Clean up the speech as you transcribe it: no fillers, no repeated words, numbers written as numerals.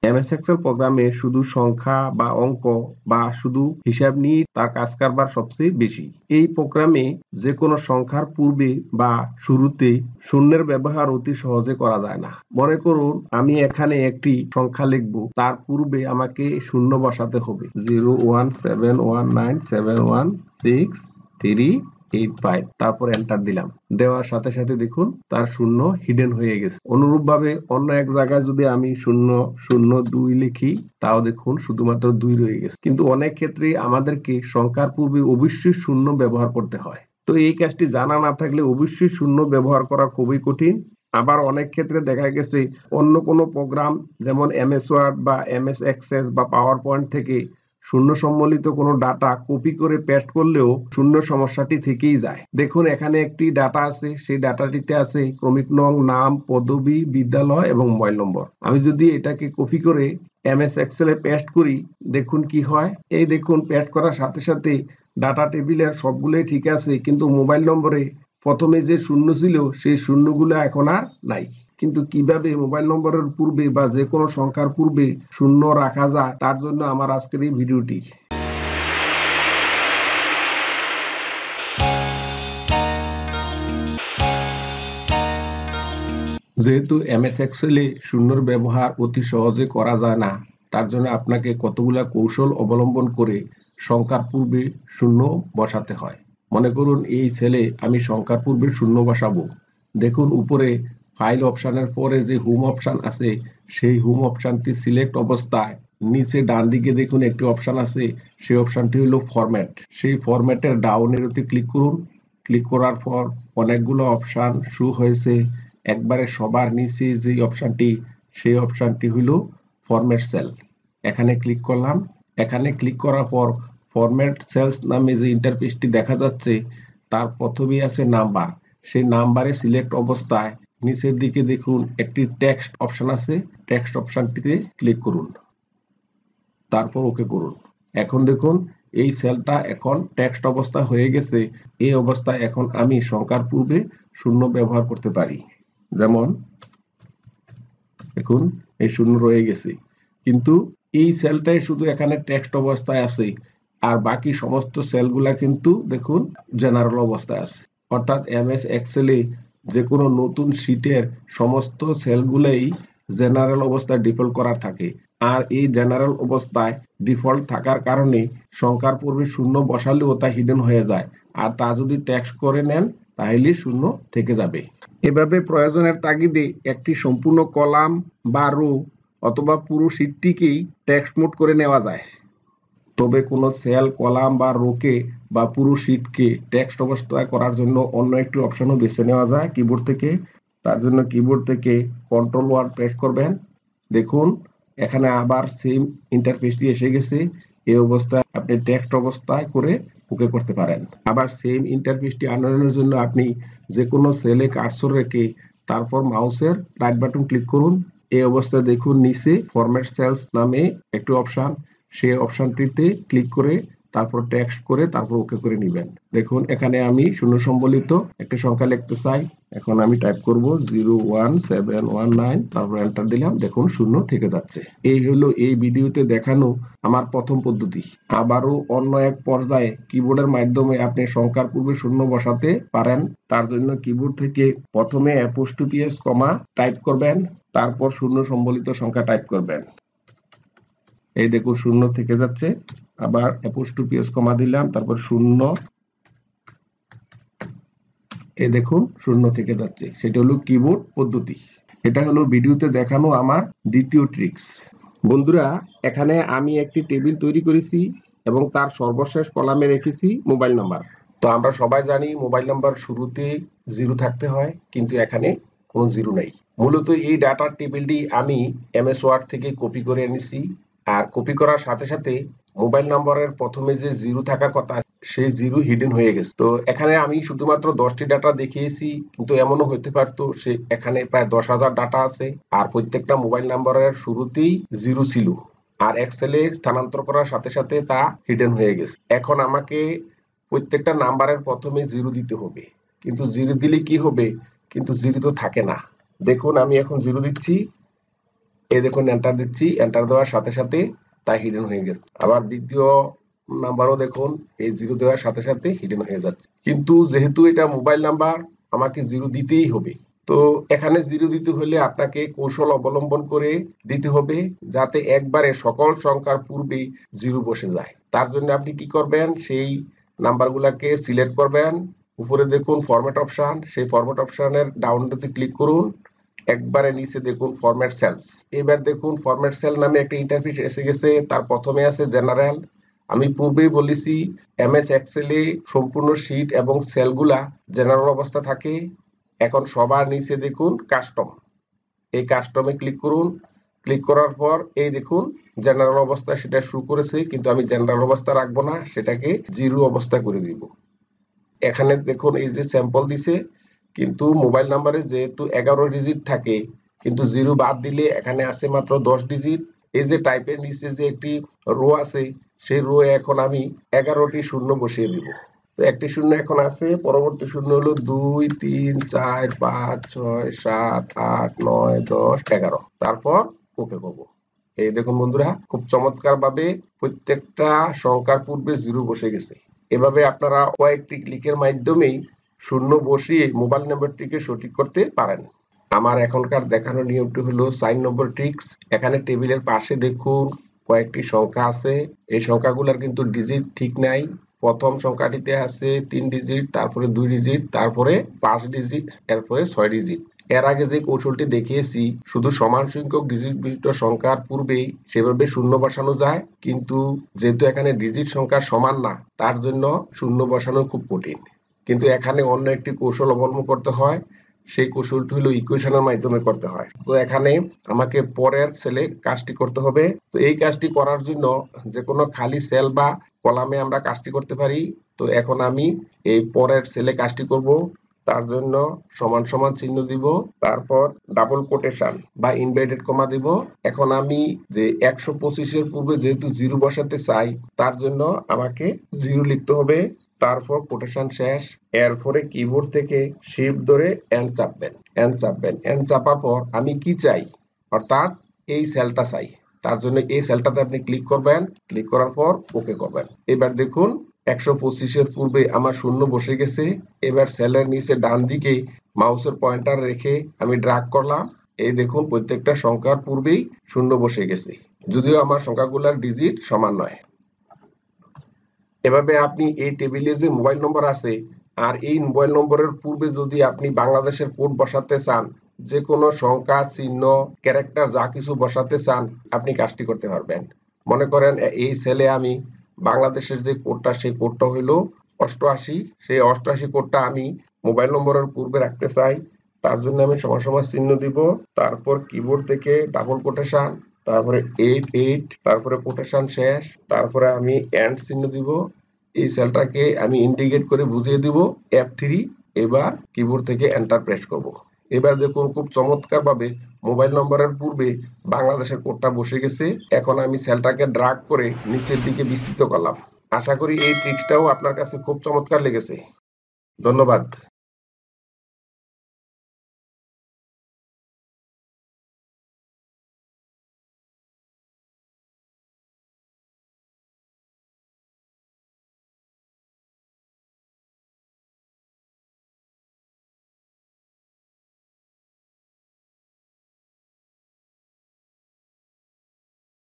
MS Excel প্রোগ্রামে শুধু সংখ্যা বা অঙ্ক বা শুধু হিসাব নিয়ে তার কাজ কারবার সবচেয়ে বেশি। এই প্রোগ্রামে যে কোনো সংখ্যার পূর্বে বা শুরুতে শূন্যের ব্যবহার অতি সহজে করা যায় না। মনে করুন আমি এখানে একটি সংখ্যা লিখব, তার পূর্বে আমাকে শূন্য বসাতে হবে। 01719716385, তারপর এন্টার দিলাম। দেওয়ার সাথে সাথে দেখুন তার শূন্য হিডেন হয়ে গেছে। অনুরূপভাবে অন্য এক জায়গায় যদি আমি 002 লিখি, তাও দেখুন শুধুমাত্র 2 রয়ে গেছে। কিন্তু অনেক ক্ষেত্রে আমাদেরকে সংখ্যার পূর্বে অবশ্যই শূন্য ব্যবহার করতে হয়। তো এই কাজটি জানা না থাকলে অবশ্যই শূন্য ব্যবহার করা খুবই কঠিন। আবার অনেক ক্ষেত্রে দেখা গেছে অন্য কোনো প্রোগ্রাম যেমন এমএস ওয়ার্ড বা এমএস এক্সেস বা পাওয়ার পয়েন্ট থেকে শূন্য সম্বলিত কোনো ডাটা কপি করে পেস্ট করলেও শূন্য সমস্যাটি থেকেই যায়। দেখুন এখানে একটি ডাটা আছে, সেই ডাটাটিতে আছে ক্রমিক নং, নাম, পদবি, বিদ্যালয় এবং মোবাইল নম্বর। আমি যদি এটাকে কপি করে এমএস এক্সেলে পেস্ট করি, দেখুন কি হয়। এই দেখুন পেস্ট করার সাথে সাথে ডাটা টেবিলের সবগুলোই ঠিক আছে, কিন্তু মোবাইল নম্বরে প্রথমে যে শূন্য ছিল সেই শূন্যগুলো এখন আর নাই। কিন্তু কিভাবে মোবাইল নম্বরের পূর্বে বা যে কোনো সংখ্যার পূর্বে শূন্য রাখা যায়, তার জন্য আমার আজকের এই ভিডিওটি। যেহেতু এমএস এক্সেলে শূন্যর ব্যবহার অতি সহজে করা যায় না, তার জন্য আপনাকে কতগুলা কৌশল অবলম্বন করে সংখ্যার পূর্বে শূন্য বসাতে হয়। মনে করুন এই সেলে আমি সংখ্যার পূর্বে শূন্য বসাবো। দেখুন উপরে ফাইল অপশনের পরে যে হোম অপশন আছে, সেই হোম অপশনটি সিলেক্ট অবস্থায় নিচে ডান দিকে দেখুন একটি অপশন আছে, সেই অপশনটি হলো ফরম্যাট। সেই ফরম্যাটের ডাউন এরোতে ক্লিক করুন। ক্লিক করার পর অনেকগুলো অপশন শো হয়েছে। একবারে সবার নিচে যে অপশনটি, সেই অপশনটি হলো ফরম্যাট সেল। এখানে ক্লিক করলাম। এখানে ক্লিক করার পর ফরম্যাট সেলস নামে যে ইন্টারফেসটি দেখা যাচ্ছে, তার প্রথমেই আছে নাম্বার। সেই নাম্বারে সিলেক্ট অবস্থায় নিচের দিকে দেখুন একটি টেক্সট অপশন আছে, টেক্সট অপশনটিতে ক্লিক করুন, তারপর ওকে করুন। এখন দেখুন এই সেলটা এখন টেক্সট অবস্থা হয়ে গেছে। এই অবস্থায় এখন আমি সংখ্যার পূর্বে শূন্য ব্যবহার করতে পারি। যেমন দেখুন এই শূন্য রয়ে গেছে, কিন্তু এই সেলটাই শুধু এখানে টেক্সট অবস্থায় আছে, আর বাকি সমস্ত সেলগুলা কিন্তু দেখুন জেনারেল অবস্থায় আছে। অর্থাৎ এমএস এক্সেলে যে কোনো নতুন শীটের সমস্ত সেলগুলাই জেনারেল অবস্থায় ডিফল্ট করা থাকে। আর এই জেনারেল অবস্থায় ডিফল্ট থাকার কারণে সংখ্যার পূর্বে শূন্য বসালেও তা হিডেন হয়ে যায়, আর তা যদি টেক্সট করে নেন তাহলে শূন্য থেকে যাবে। এভাবে প্রয়োজনের তাগিদে একটি সম্পূর্ণ কলাম বা রো অথবা পুরো শীটটিকেই টেক্সট মোড করে নেওয়া যায়। তবে কোনো সেল, কলাম বা রোকে বা পুরো শীটকে টেক্সট অবস্থায় করার জন্য অন্য একটি অপশনও বেছে নেওয়া যায় কিবোর্ড থেকে। তার জন্য কিবোর্ড থেকে কন্ট্রোল ওয়ার্ড প্রেস করবেন। দেখুন এখানে আবার সেম ইন্টারফেসটি এসে গেছে। এই অবস্থায় আপনি টেক্সট অবস্থায় করে ওকে করতে পারেন। আবার সেম ইন্টারফেসটি আনানোর জন্য আপনি যে কোনো সেলে কার্সর রেখে তারপর মাউসের রাইট বাটন ক্লিক করুন। এই অবস্থায় দেখুন নিচে ফরম্যাট সেলস নামে একটি অপশন, সেই অপশনটিতে ক্লিক করে তারপর টেক্সট করে তারপর ওকে করে নেবেন। দেখুন এখানে আমি শূন্য সম্বলিত একটি সংখ্যা লিখতে চাই। এখন আমি টাইপ করব 01719, তারপর এন্টার দিলাম। দেখুন শূন্য থেকে যাচ্ছে। এই হলো এই ভিডিওতে দেখানো আমার প্রথম পদ্ধতি। আবারও অন্য এক পর্যায়ে কিবোর্ডের মাধ্যমে আপনি সংখ্যার পূর্বে শূন্য বসাতে পারেন। তার জন্য কিবোর্ড থেকে প্রথমে অ্যাপোস্ট্রোফি কমা টাইপ করবেন, তারপর শূন্য সম্বলিত সংখ্যা টাইপ করবেন। এই দেখুন শূন্য থেকে যাচ্ছে। আবার অ্যাপোস্ট্রোফি কমা দিলাম, তারপর শূন্য। এই দেখুন শূন্য থেকে যাচ্ছে। সেটা হলো কিবোর্ড পদ্ধতি। এটা হলো ভিডিওতে দেখানো আমার দ্বিতীয় ট্রিক্স। বন্ধুরা এখানে আমি একটি টেবিল তৈরি করেছি এবং তার সর্বশেষ কলামে রেখেছি মোবাইল নাম্বার। তো আমরা সবাই জানি মোবাইল নাম্বার শুরুতে 0 থাকতে হয়, কিন্তু এখানে কোনো 0 নেই। মূলত এই ডাটার টেবিলটি আমি এমএস ওয়ার্ড থেকে কপি করে এনেছি, আর কপি করার সাথে সাথে মোবাইল নাম্বারের প্রথমে যে 0 থাকার কথা সেই 0 হিডেন হয়ে গেছে। তো এখানে আমি শুধুমাত্র 10টি ডাটা দেখিয়েছি, কিন্তু এমনও হতে পারতো সে এখানে প্রায় 10,000 ডাটা আছে, আর প্রত্যেকটা মোবাইল নাম্বারের শুরুতেই 0 ছিল, আর এক্সেলে স্থানান্তর করার সাথে সাথে তা হিডেন হয়ে গেছে। এখন আমাকে প্রত্যেকটা নাম্বারের প্রথমে 0 দিতে হবে, কিন্তু 0 দিলে কি হবে, কিন্তু 0 তো থাকে না। দেখুন আমি এখন 0 দিচ্ছি, এই দেখুন এন্টার দিচ্ছি, এন্টার দেওয়ার সাথে সাথে তা হিডেন হয়ে গেছে। আবার দ্বিতীয় নাম্বারও দেখুন এই 0 দেওয়ার সাথে সাথে হিডেন হয়ে যাচ্ছে। কিন্তু যেহেতু এটা মোবাইল নাম্বার আমাকে 0 দিতেই হবে। তো এখানে 0 দিতে হলে আপনাকে কৌশল অবলম্বন করে দিতে হবে যাতে একবারে সকল সংখ্যার পূর্বে 0 বসে যায়। তার জন্য আপনি কি করবেন, সেই নাম্বারগুলোকে সিলেক্ট করবেন, উপরে দেখুন ফরম্যাট অপশন, সেই ফরম্যাট অপশনের ডাউনলোডে ক্লিক করুন, একবারে নিচে দেখুন ফরম্যাট সেলস। এবার দেখুন ফরম্যাট সেল নামে একটা ইন্টারফেস এসে গেছে, তার প্রথমে আছে জেনারেল। আমি পূর্বেই বলেছি এমএস এক্সেলে সম্পূর্ণ শীট এবং সেলগুলা জেনারেল অবস্থা থাকে। এখন সবার নিচে দেখুন কাস্টম, এই কাস্টমে ক্লিক করুন, ক্লিক করার পর এই দেখুন জেনারেল অবস্থা সেটা শুরু করেছে, কিন্তু আমি জেনারেল অবস্থা রাখবো না, সেটাকে 0 অবস্থা করে দিব। এখানে দেখুন এই যে স্যাম্পল দিছে, কিন্তু মোবাইল নাম্বারে যেহেতু 11 ডিজিট থাকে, কিন্তু 0 বাদ দিলে এখানে আছে মাত্র 10 ডিজিট। এই যে টাইপের নিচে যে একটি রো আছে, সেই রো এখন আমি 11টি শূন্য বসিয়ে দিব। তো একটি শূন্য এখন আছে, পরবর্তী শূন্য হলো 2 3 4 5 6 7 8 9 10 11, তারপর ওকে করব। এই দেখুন বন্ধুরা, খুব চমৎকার ভাবে প্রত্যেকটা সংখ্যার পূর্বে 0 বসে গেছে। এভাবে আপনারা কয়েকটি ক্লিকের মাধ্যমেই শূন্য বসিয়ে মোবাইল নাম্বারটিকে সঠিক করতে পারেন। আমার এখনকার দেখানো নিয়মটি হলো সাইন নম্বর ট্রিক্স। এখানে টেবিলের পাশে দেখুন কয়েকটি সংখ্যা আছে, এই সংখ্যাগুলোর কিন্তু ডিজিট ঠিক নাই। প্রথম সংখ্যাটিতে আছে 3 ডিজিট, তারপরে 2 ডিজিট, তারপরে 5 ডিজিট, এরপরে 6 ডিজিট। এর আগে যে কৌশলটি দেখিয়েছি শুধু সমান সংখ্যক ডিজিট বিশিষ্ট সংখ্যার পূর্বেই সেভাবে শূন্য বসানো যায়, কিন্তু যেহেতু এখানে ডিজিট সংখ্যা সমান না, তার জন্য শূন্য বসানো খুব কঠিন। কিন্তু এখানে অন্য একটি কৌশল অবলম্বন করতে হয়, সেই কৌশলটি হলো ইকুয়েশনের মাধ্যমে করতে হয়। তো এখানে আমাকে পরের সেলে কাজটি করতে হবে। তো এই কাজটি করার জন্য যে কোনো খালি সেল বা কলামে আমরা কাজটি করতে পারি। তো এখন আমি এই পরের সেলে কাজটি করব, তার জন্য সমান সমান চিহ্ন দিব, তারপর ডাবল কোটেশন বা ইনভার্টেড কমা দিব। এখন আমি যে 125 এর পূর্বে যেহেতু 0 বসাতে চাই, তার জন্য আমাকে 0 লিখতে হবে, তারপর কোটেশন শেষ। এরপরে কিবোর্ড থেকে শিফট ধরে এন্ড চাপবেন, এন্ড চাপবেন, এন্ড চাপার পর আমি কি চাই, অর্থাৎ এই সেলটা চাই, তার জন্য এই সেলটাতে আপনি ক্লিক করবেন, ক্লিক করার পর ওকে করবেন। এবার দেখুন 125 এর পূর্বে আমার শূন্য বসে গেছে। এবার সেলের নিচে ডান দিকে মাউসের পয়েন্টার রেখে আমি ড্র্যাগ করলাম, এই দেখুন প্রত্যেকটা সংখ্যার পূর্বেই শূন্য বসে গেছে, যদিও আমার সংখ্যাগুলোর ডিজিট সমান নয়। এভাবে আপনি এই টেবিলে যে মোবাইল নম্বর আছে, আর এই মোবাইল নম্বরের পূর্বে যদি আপনি বাংলাদেশের কোড বসাতে চান, যে কোনো সংখ্যা, চিহ্ন, ক্যারেক্টার যা কিছু বসাতে চান, আপনি কাজটি করতে পারবেন। মনে করেন এই সেলে আমি বাংলাদেশের যে কোডটা, সেই কোডটা হইল 88, সেই 88 কোডটা আমি মোবাইল নম্বরের পূর্বে রাখতে চাই। তার জন্য আমি সমান সমান চিহ্ন দিব, তারপর কিবোর্ড থেকে ডাবল কোটেশন, তারপরে 88, তারপরে কোটেশন শেষ, তারপরে আমি এন্ড চিহ্ন দিব। এই সেলটাকে আমি ইন্ডিকেট করে বুঝিয়ে দিব F3, এবার কিবোর্ড থেকে এন্টার প্রেস করব। এবার দেখুন খুব চমৎকার ভাবে মোবাইল নম্বরের পূর্বে বাংলাদেশের কোডটা বসে গেছে। এখন আমি সেলটাকে ড্র্যাগ করে নিচের দিকে বিস্তৃত করলাম। আশা করি এই ট্রিক্সটাও আপনার কাছে খুব চমৎকার লেগেছে। ধন্যবাদ।